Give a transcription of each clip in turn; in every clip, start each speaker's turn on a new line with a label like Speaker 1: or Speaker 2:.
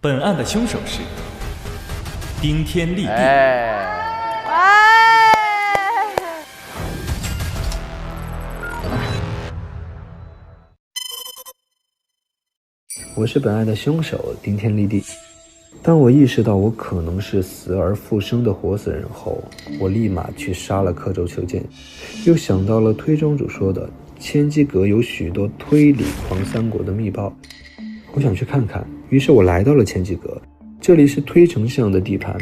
Speaker 1: 本案的凶手是顶天立地。
Speaker 2: 我是本案的凶手顶天立地。当我意识到我可能是死而复生的活死人后，我立马去杀了刻舟求剑，又想到了推庄主说的千机阁有许多推理狂三国的密报，我想去看看，于是我来到了千机阁。这里是推丞相的地盘，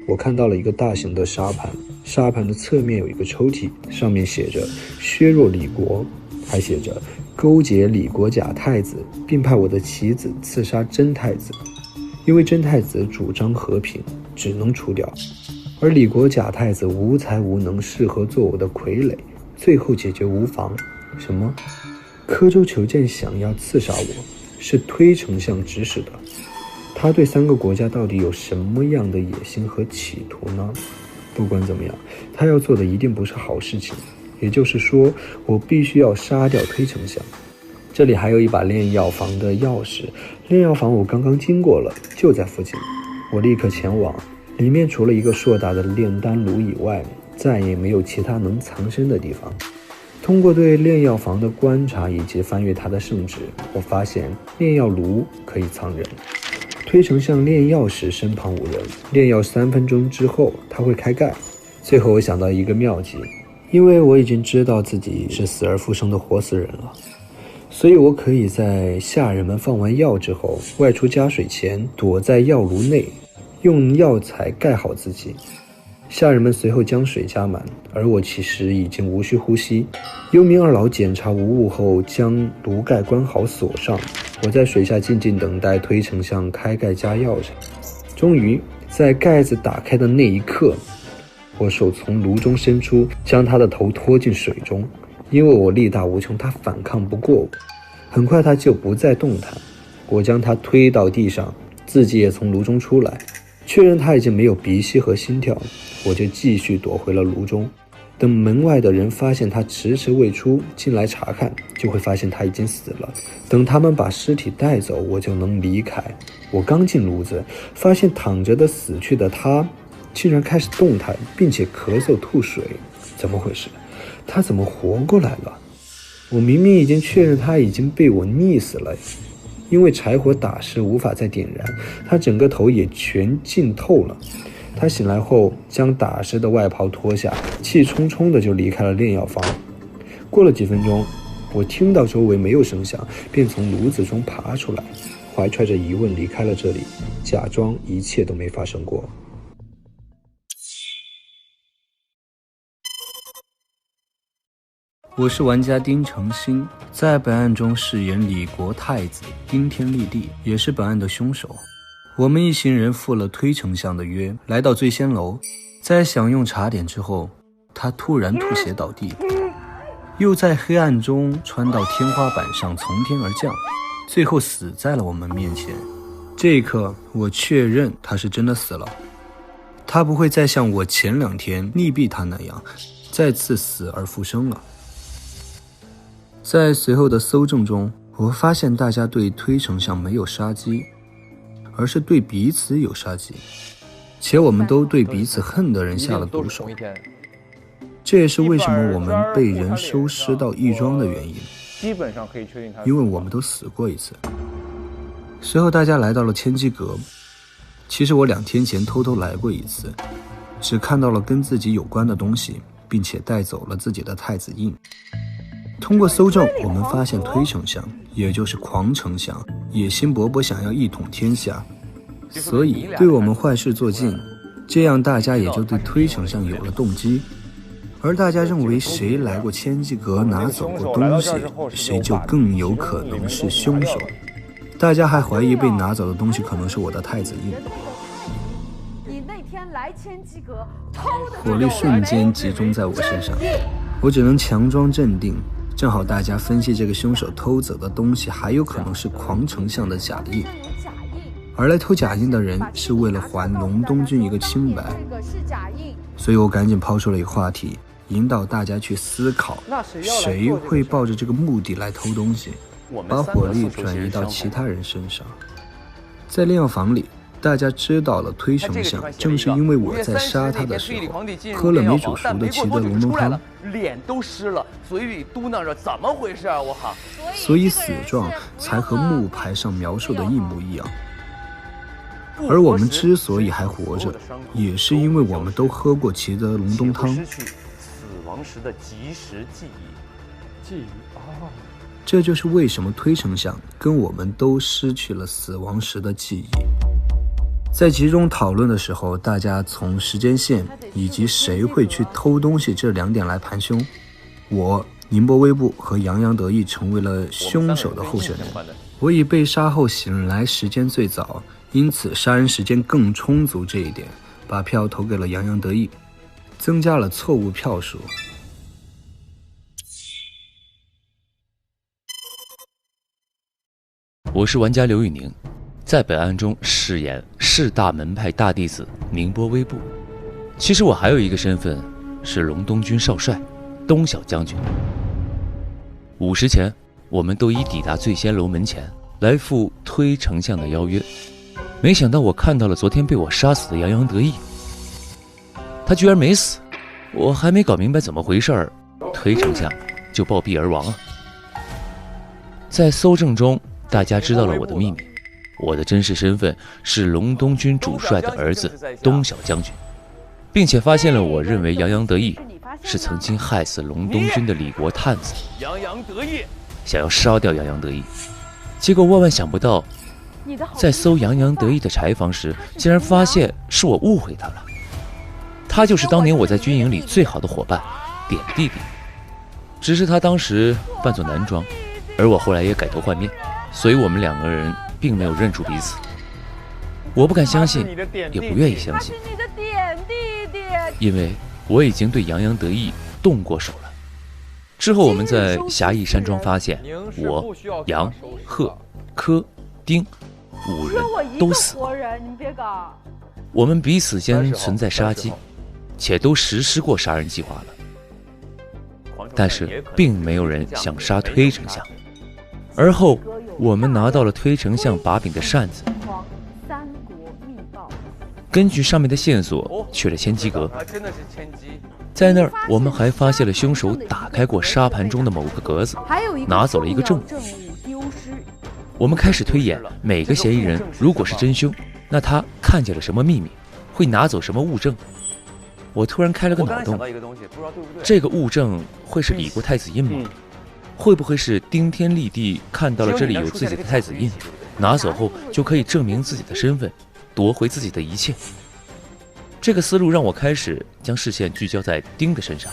Speaker 2: 我看到了一个大型的沙盘，沙盘的侧面有一个抽屉，上面写着削弱李国，还写着勾结李国假太子，并派我的棋子刺杀真太子，因为真太子主张和平，只能除掉，而李国假太子无才无能，适合做我的傀儡，最后解决无妨。什么？刻舟求剑想要刺杀我，是推丞相指使的。他对3个国家到底有什么样的野心和企图呢？不管怎么样，他要做的一定不是好事情，也就是说，我必须要杀掉推丞相。这里还有一把炼药房的钥匙，炼药房我刚刚经过了，就在附近。我立刻前往，里面除了一个硕大的炼丹炉以外，再也没有其他能藏身的地方。通过对炼药房的观察以及翻阅它的圣旨，我发现炼药炉可以藏人。推丞相炼药时身旁无人，炼药3分钟之后他会开盖。最后我想到一个妙计，因为我已经知道自己是死而复生的活死人了，所以我可以在下人们放完药之后，外出加水前躲在药炉内，用药材盖好自己。下人们随后将水加满，而我其实已经无需呼吸。幽冥二老检查无误后，将炉盖关好锁上。我在水下静静等待推丞相开盖加药材。终于在盖子打开的那一刻，我手从炉中伸出，将他的头拖进水中。因为我力大无穷，他反抗不过我，很快他就不再动弹。我将他推到地上，自己也从炉中出来，确认他已经没有鼻息和心跳，我就继续躲回了炉中。等门外的人发现他迟迟未出，进来查看，就会发现他已经死了。等他们把尸体带走，我就能离开。我刚进炉子，发现躺着的死去的他竟然开始动弹，并且咳嗽吐水，怎么回事？他怎么活过来了？我明明已经确认他已经被我溺死了，因为柴火打湿无法再点燃，他整个头也全浸透了。他醒来后将打湿的外袍脱下，气冲冲的就离开了炼药房。过了几分钟，我听到周围没有声响，便从炉子中爬出来，怀揣着疑问离开了这里，假装一切都没发生过。
Speaker 3: 我是玩家丁程鑫，在本案中饰演李国太子顶天立地，也是本案的凶手。我们一行人赴了推丞相的约，来到醉仙楼，在享用茶点之后，他突然吐血倒地，又在黑暗中穿到天花板上从天而降，最后死在了我们面前。这一刻我确认他是真的死了，他不会再像我前2天溺毙他那样再次死而复生了。在随后的搜证中，我发现大家对推丞相没有杀机，而是对彼此有杀机，且我们都对彼此恨的人下了毒手。这也是为什么我们被人收尸到义庄的原因，
Speaker 4: 基本上可以确定他，
Speaker 3: 因为我们都死过一次。随后大家来到了千机阁，其实我2天前偷偷来过一次，只看到了跟自己有关的东西，并且带走了自己的太子印。通过搜证，我们发现推丞相，也就是狂丞相，野心勃勃，想要一统天下，所以对我们坏事做尽，这样大家也就对推丞相有了动机。而大家认为谁来过千机阁拿走过东西，谁就更有可能是凶手。大家还怀疑被拿走的东西可能是我的太子印。
Speaker 5: 你那天来千机阁偷的，
Speaker 3: 火力瞬间集中在我身上，我只能强装镇定。正好大家分析这个凶手偷走的东西还有可能是狂丞相的假印，而来偷假印的人是为了还隆东郡一个清白，所以我赶紧抛出了一个话题，引导大家去思考谁会抱着这个目的来偷东西，把火力转移到其他人身上。在炼药房里，大家知道了推丞相正是因为我在杀他的时候喝了没煮熟的齐德龙冬汤，
Speaker 4: 脸都湿了，嘴里嘟囔着怎么回事啊，我靠！
Speaker 3: 所以死状才和木牌上描述的一模一样。而我们之所以还活着，也是因为我们都喝过齐德龙冬汤。
Speaker 4: 失去死亡时的即时记忆哦。
Speaker 3: 这就是为什么推丞相跟我们都失去了死亡时的记忆。在集中讨论的时候，大家从时间线以及谁会去偷东西这2点来盘凶。我、宁波微步和洋洋得意成为了凶手的候选人。我以被杀后醒来时间最早，因此杀人时间更充足这一点，把票投给了洋洋得意，增加了错误票数。
Speaker 6: 我是玩家刘宇宁，在本案中饰演士大门派大弟子宁波微步。其实我还有一个身份，是隆东军少帅东晓将军。午时前，我们都已抵达醉仙楼门前，来赴推丞相的邀约。没想到我看到了昨天被我杀死的洋洋得意，他居然没死。我还没搞明白怎么回事，推丞相就暴毙而亡啊！在搜证中，大家知道了我的秘密，我的真实身份是隆东军主帅的儿子东晓将军，并且发现了我认为洋洋得意是曾经害死隆东军的李国探子，
Speaker 4: 洋洋得意
Speaker 6: 想要杀掉洋洋得意。结果万万想不到，在搜洋洋得意的柴房时，竟然发现是我误会他了。他就是当年我在军营里最好的伙伴点弟弟，只是他当时扮作男装，而我后来也改头换面，所以我们2个人并没有认出彼此。我不敢相信，也不愿意相信，
Speaker 5: 你的点弟弟，
Speaker 6: 因为我已经对洋洋得意动过手了。之后我们在侠义山庄发现，我、杨、贺、柯、丁5人都死了。我们彼此间存在杀机，且都实施过杀人计划了，但是并没有人想杀推丞相。而后我们拿到了推丞相把柄的扇子，根据上面的线索去了千机阁，在那儿我们还发现了凶手打开过沙盘中的某个格子，拿走了一个证物。我们开始推演，每个嫌疑人如果是真凶，那他看见了什么秘密，会拿走什么物证。我突然开了个脑洞，这个物证会是李国太子印吗？会不会是丁天立地看到了这里有自己的太子印，拿走后就可以证明自己的身份，夺回自己的一切？这个思路让我开始将视线聚焦在丁的身上。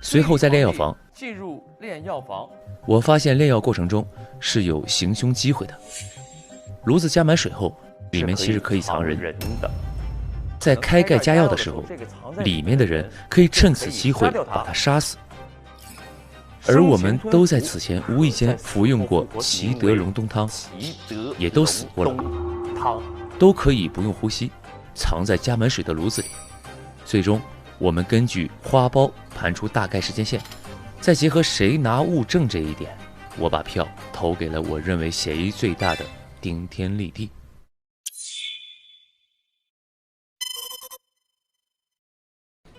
Speaker 6: 随后在炼药房
Speaker 4: 进入炼药房，
Speaker 6: 我发现炼药过程中是有行凶机会的。炉子加满水后，里面其实可以藏人的。在开盖加药的时候，里面的人可以趁此机会把他杀死。而我们都在此前无意间服用过齐德隆冬汤，也都死过了，都可以不用呼吸，藏在加满水的炉子里。最终我们根据花苞盘出大概时间线，再结合谁拿物证这一点，我把票投给了我认为嫌疑最大的丁天立地。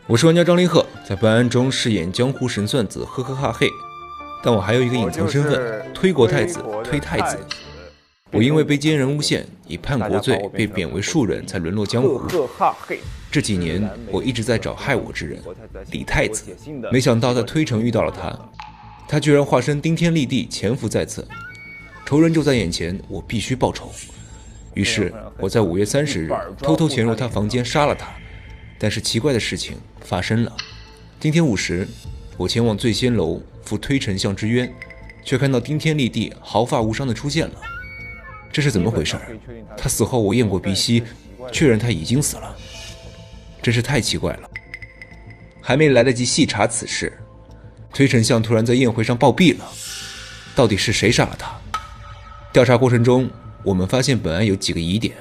Speaker 7: 我是玩家张凌赫，在本案中饰演江湖神算子呵呵哈嘿，但我还有一个隐藏身份，推国太子推太子。我因为被奸人诬陷，以叛国罪被贬为庶人，才沦落江湖。这几年我一直在找害我之人李太子，没想到在推城遇到了他，他居然化身丁天立地潜伏在此，仇人就在眼前，我必须报仇。于是我在5月30日偷偷潜入他房间杀了他。但是奇怪的事情发生了，今天午时，我前往醉仙楼赴推丞相之约，却看到丁天立地毫发无伤地出现了。这是怎么回事？他死后我验过鼻息，确认他已经死了，真是太奇怪了。还没来得及细查此事，推丞相突然在宴会上暴毙了，到底是谁杀了他？调查过程中，我们发现本案有几个疑点。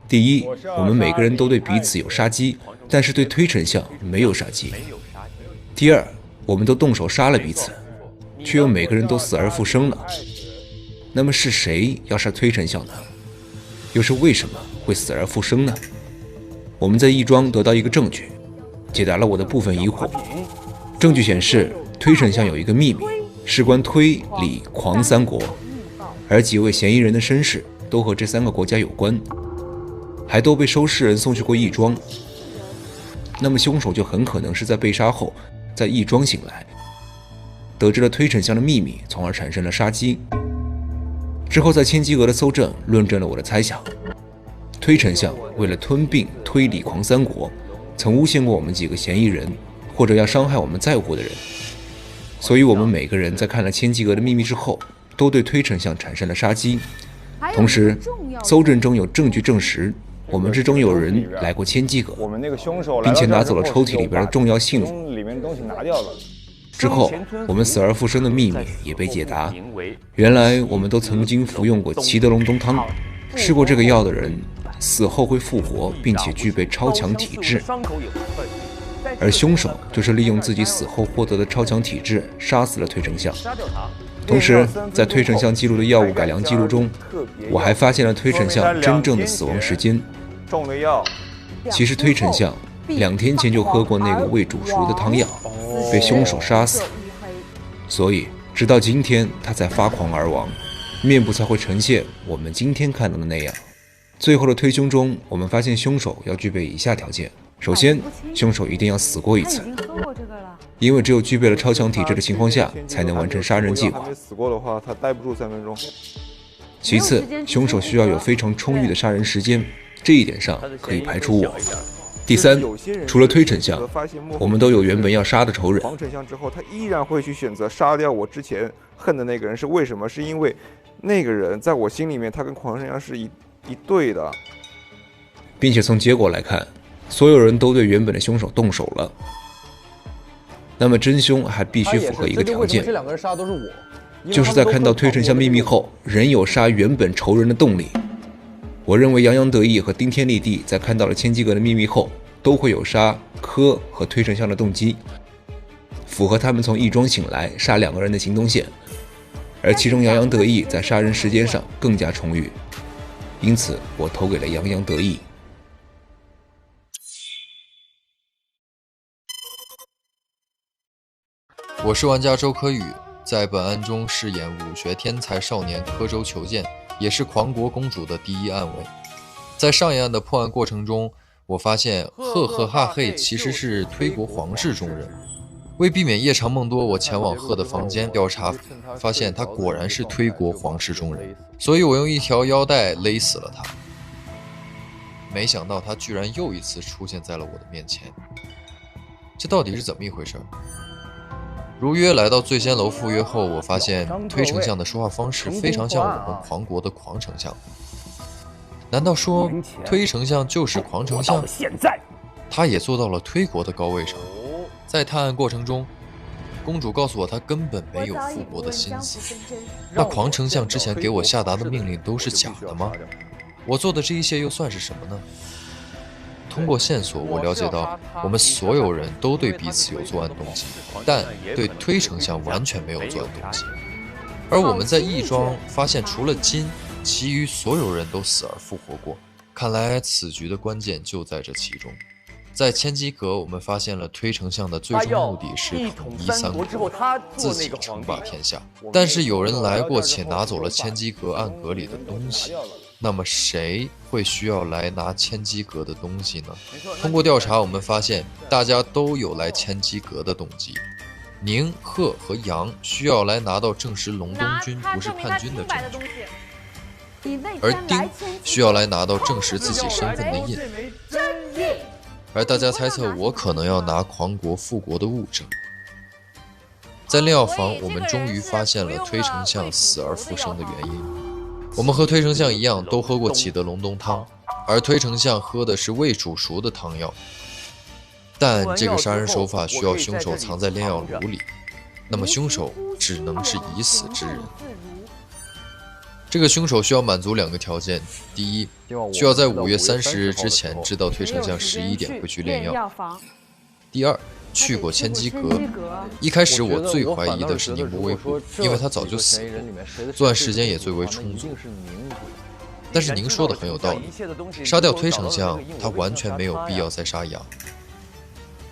Speaker 7: 第一，我们每个人都对彼此有杀机，但是对推丞相没有杀机。第二，我们都动手杀了彼此，却又每个人都死而复生了。那么是谁要杀推丞相呢？又是为什么会死而复生呢？我们在义庄得到一个证据，解答了我的部分疑惑。证据显示，推丞相有一个秘密，事关推、李、狂三国，而几位嫌疑人的身世都和这3个国家有关，还都被收尸人送去过义庄。那么凶手就很可能是在被杀后，在义庄醒来，得知了推丞相的秘密，从而产生了杀机。之后在千机阁的搜证论证了我的猜想，推丞相为了吞并推理狂三国，曾诬陷过我们几个嫌疑人，或者要伤害我们在乎的人。所以我们每个人在看了千机阁的秘密之后，都对推丞相产生了杀机。同时搜证中有证据证实，我们之中有人来过千机阁，并且拿走了抽屉里边的重要信物。之后我们死而复生的秘密也被解答，原来我们都曾经服用过齐德龙冬汤，吃过这个药的人死后会复活，并且具备超强体质，而凶手就是利用自己死后获得的超强体质杀死了推丞相。同时在推丞相记录的药物改良记录中，我还发现了推丞相真正的死亡时间。其实推丞相2天前就喝过那个未煮熟的汤药，被凶手杀死，所以直到今天他才发狂而亡，面部才会呈现我们今天看到的那样。最后的推凶中，我们发现凶手要具备以下条件：首先，凶手一定要死过一次，因为只有具备了超强体质的情况下，才能完成杀人计划。
Speaker 8: 死过的话，他待不住3分钟。
Speaker 7: 其次，凶手需要有非常充裕的杀人时间，这一点上可以排除我。第三，除了推丞相，我们都有原本要杀的仇人。
Speaker 8: 狂丞相之后，他依然会去选择杀掉我之前恨的那个人，是为什么？是因为那个人在我心里面，他跟狂丞相是一对的，
Speaker 7: 并且从结果来看，所有人都对原本的凶手动手了。那么真凶还必须符合一个条件，就是在看到推丞相秘密后，仍有杀原本仇人的动力。我认为洋洋得意和丁天立地在看到了千机阁的秘密后，都会有杀柯和推丞相的动机，符合他们从义庄醒来杀2个人的行动线。而其中洋洋得意在杀人时间上更加充裕，因此我投给了洋洋得意。
Speaker 9: 我是玩家周柯宇，在本案中饰演武学天才少年柯州求见，也是狂国公主的第1暗卫。在上一案的破案过程中，我发现赫和哈嘿其实是推国皇室中人。为避免夜长梦多，我前往赫的房间调查，发现他果然是推国皇室中人，所以我用一条腰带勒死了他。没想到他居然又一次出现在了我的面前，这到底是怎么一回事？如约来到醉仙楼赴约后，我发现推丞相的说话方式非常像我们狂国的狂丞相。难道说推丞相就是狂丞相？他也坐到了推国的高位上。在探案过程中，公主告诉我她根本没有复国的心思。那狂丞相之前给我下达的命令都是假的吗？我做的这一切又算是什么呢？通过线索，我了解到我们所有人都对彼此有作案动机，但对推丞相完全没有作案动机。而我们在义庄发现，除了金，其余所有人都死而复活过。看来此局的关键就在这其中。在千机阁，我们发现了推丞相的最终目的是统一3国，自己称霸天下。但是有人来过且拿走了千机阁暗阁里的东西。那么谁会需要来拿千机阁的东西呢？通过调查，我们发现大家都有来千机阁的动机。宁、贺和杨需要来拿到证实隆冬军不是叛军的证据，而丁需要来拿到证实自己身份的印。而大家猜测我可能要拿狂国复国的物证。在炼药房，我们终于发现了推丞相死而复生的原因。我们和推丞相一样，都喝过启德隆冬汤，而推丞相喝的是未煮熟的汤药。但这个杀人手法需要凶手藏在炼药炉里，那么凶手只能是已死之人。这个凶手需要满足2个条件：第一，需要在5月30日之前知道推丞相11点会去炼药；第二，去过千机阁。一开始我最怀疑的是宁波微步，因为他早就死过，作案时间也最为充足。但是您说的很有道理，杀掉推丞相，他完全没有必要再杀杨。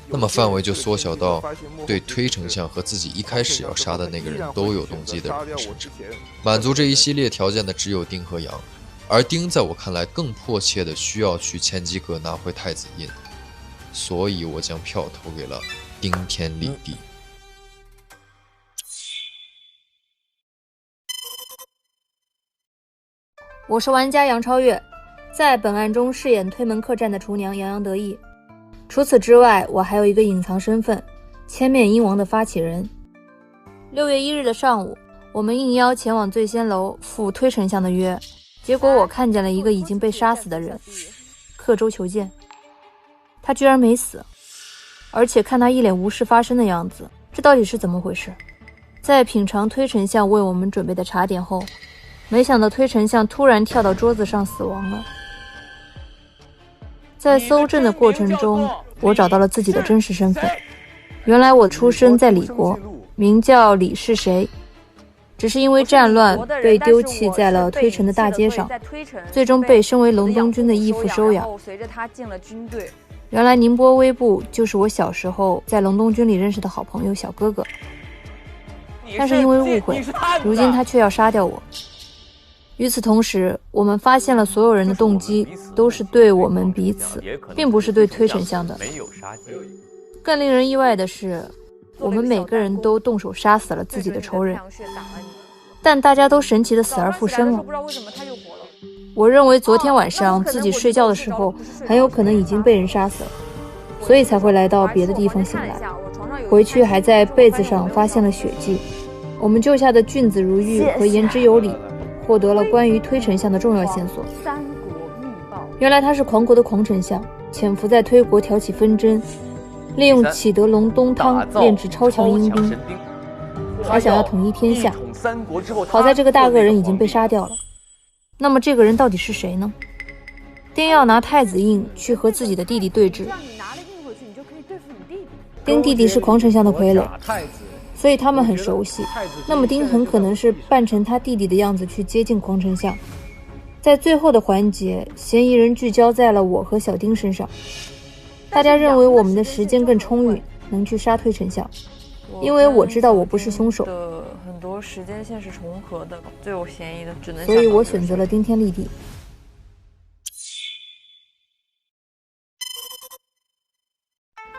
Speaker 9: 那么范围就缩小到对推丞相和自己一开始要杀的那个人都有动机的人身上。满足这一系列条件的只有丁和杨，而丁在我看来更迫切的需要去千机阁拿回太子印，所以我将票投给了丁天立地。
Speaker 10: 我是玩家杨超越，在本案中饰演推门客栈的厨娘洋洋得意。除此之外，我还有一个隐藏身份，千面鹰王的发起人。6月1日的上午，我们应邀前往醉仙楼赴推丞相的约，结果我看见了一个已经被杀死的人，刻舟求剑。他居然没死，而且看他一脸无事发生的样子，这到底是怎么回事？在品尝推丞相为我们准备的茶点后，没想到推丞相突然跳到桌子上死亡了。在搜证的过程中，我找到了自己的真实身份。原来我出生在李国，名叫李是谁，只是因为战乱被丢弃在了推城的大街上，最终被身为隆冬军的义父收养。原来宁波微步就是我小时候在隆冬军里认识的好朋友小哥哥，但是因为误会，如今他却要杀掉我。与此同时，我们发现了所有人的动机都是对我们彼此，并不是对推丞相的。更令人意外的是，我们每个人都动手杀死了自己的仇人，但大家都神奇的死而复生了。我认为昨天晚上自己睡觉的时候，很有可能已经被人杀死了，所以才会来到别的地方醒来。回去还在被子上发现了血迹。我们救下的俊子如玉和言之有理获得了关于推丞相的重要线索。原来他是狂国的狂丞相，潜伏在推国挑起纷争，利用启德隆冬汤炼制超强阴兵，还想要统一天下。好在这个大恶人已经被杀掉了。那么这个人到底是谁呢？丁要拿太子印去和自己的弟弟对峙。丁弟弟是狂丞相的傀儡，所以他们很熟悉。那么丁很可能是扮成他弟弟的样子去接近狂丞相。在最后的环节，嫌疑人聚焦在了我和小丁身上。大家认为我们的时间更充裕，能去杀推丞相，因为我知道我不是凶手。
Speaker 11: 很多时间线是重合的，最有嫌疑的只能。
Speaker 10: 所以我选择了丁天立地。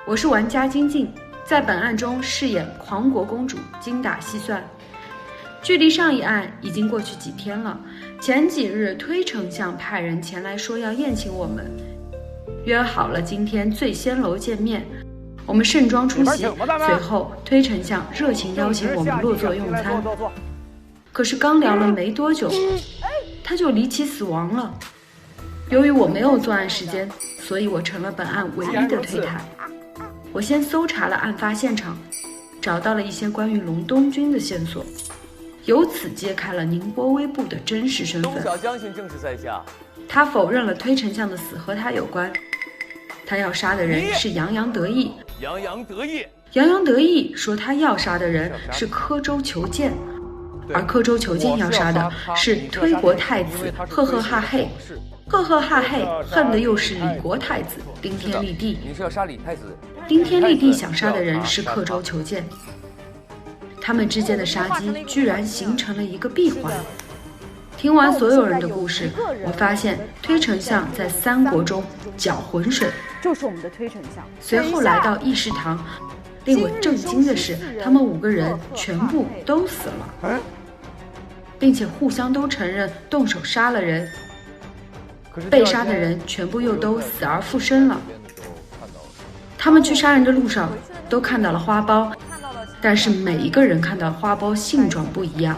Speaker 12: 我是玩家金靖，在本案中饰演狂国公主，精打细算。距离上一案已经过去几天了，前几日推丞相派人前来说要宴请我们，约好了今天醉仙楼见面。我们盛装出席，随后推丞相热情邀请我们落座用餐。可是刚聊了没多久，他就离奇死亡了。由于我没有作案时间，所以我成了本案唯一的推探。我先搜查了案发现场，找到了一些关于隆冬军的线索，由此揭开了宁波微步的真实身份。
Speaker 4: 东小将军正是在下。
Speaker 12: 他否认了推丞相的死和他有关，他要杀的人是洋洋得意。
Speaker 4: 洋洋得意。
Speaker 12: 洋洋得意说他要杀的人是刻舟求剑，而刻舟求剑要杀的是推国太子赫赫哈嘿。赫赫哈嘿恨的又是李国太子丁天立地。
Speaker 4: 你是要杀李太子？
Speaker 12: 丁天立地想杀的人是刻舟求剑。他们之间的杀机居然形成了一个闭环。听完所有人的故事，我发现推丞相在三国中搅浑水，
Speaker 5: 就是我们的推丞相。
Speaker 12: 随后来到议事堂，令我震惊的是，他们5个人全部都死了，并且互相都承认动手杀了人。被杀的人全部又都死而复生了。他们去杀人的路上都看到了花苞，但是每一个人看到花苞性状不一样。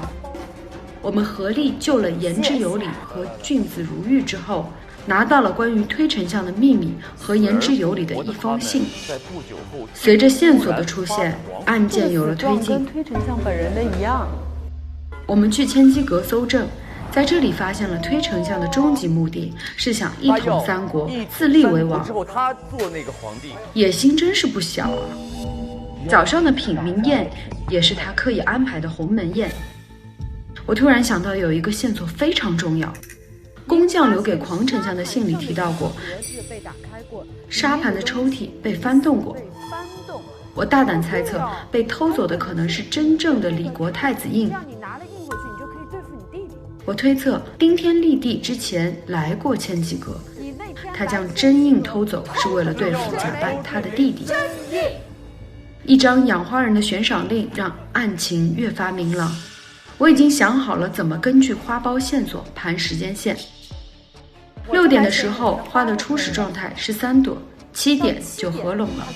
Speaker 12: 我们合力救了言之有理和俊子如玉之后，拿到了关于推丞相的秘密和言之有理的一封信。随着线索的出现，案件有了推进。
Speaker 5: 跟推丞相本人的一样。
Speaker 12: 我们去千机阁搜证，在这里发现了推丞相的终极目的是想一统三国，自立为王。
Speaker 4: 之后他做那个皇帝，
Speaker 12: 野心真是不小啊！早上的品茗宴也是他刻意安排的鸿门宴。我突然想到有一个线索非常重要，工匠留给狂丞相的信里提到过，沙盘的抽屉被翻动过。我大胆猜测，被偷走的可能是真正的李国太子印。我推测丁天立地之前来过千机阁，他将真印偷走是为了对付假扮他的弟弟。一张养花人的悬赏令让案情越发明朗。我已经想好了怎么根据花苞线索盘时间线。6点的时候，花的初始状态是3朵，7点就合拢了，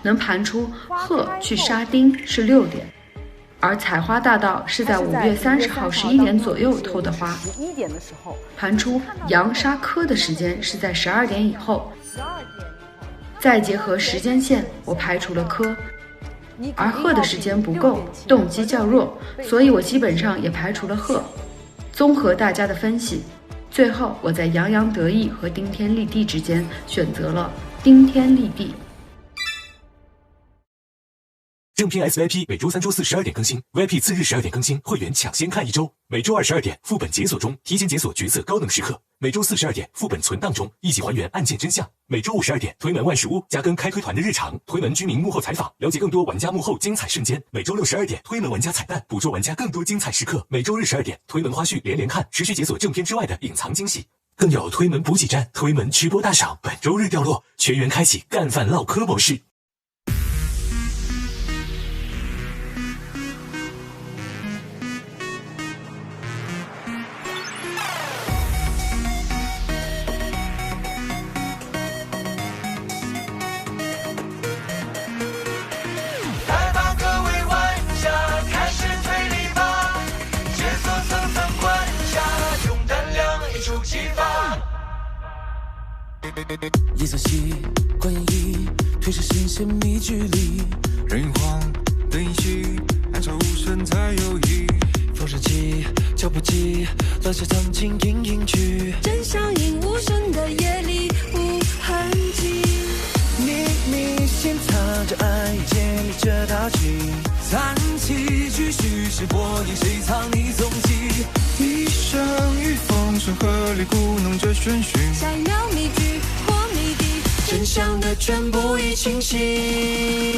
Speaker 12: 能盘出鹤去杀丁是6点，而采花大盗是在5月30号11点左右偷的花，盘出羊杀柯的时间是在12点以后。再结合时间线，我排除了柯，而鹤的时间不够，动机较弱，所以我基本上也排除了鹤。综合大家的分析，最后我在洋洋得意和丁天立地之间选择了丁天立地。
Speaker 13: 正片 SVIP 每周3、周4 12点更新 ，VIP 次日12点更新，会员抢先看1周。每周2 12点副本解锁中，提前解锁角色高能时刻。每周4 12点副本存档中，一起还原案件真相。每周5 12点推门万事屋加更开推团的日常，推门居民幕后采访，了解更多玩家幕后精彩瞬间。每周6 12点推门玩家彩蛋，捕捉玩家更多精彩时刻。每周日12点推门花絮连看，持续解锁正片之外的隐藏惊喜。更有推门补给站、推门直播大赏，本周日掉落，全员开启干饭唠嗑模式。
Speaker 14: 夜色系，观演绎，推是新鲜密距离，人与晃的影戏，暗潮无声才有意。风声起，脚步急，乱世藏进隐隐去，真相隐无声的夜里无痕迹。秘密潜藏着爱，建立着大气，残气继续是播映，谁藏匿踪迹？一生与风声合力鼓弄着宣讯，下一秒谜句或谜底，真相的全部已清晰。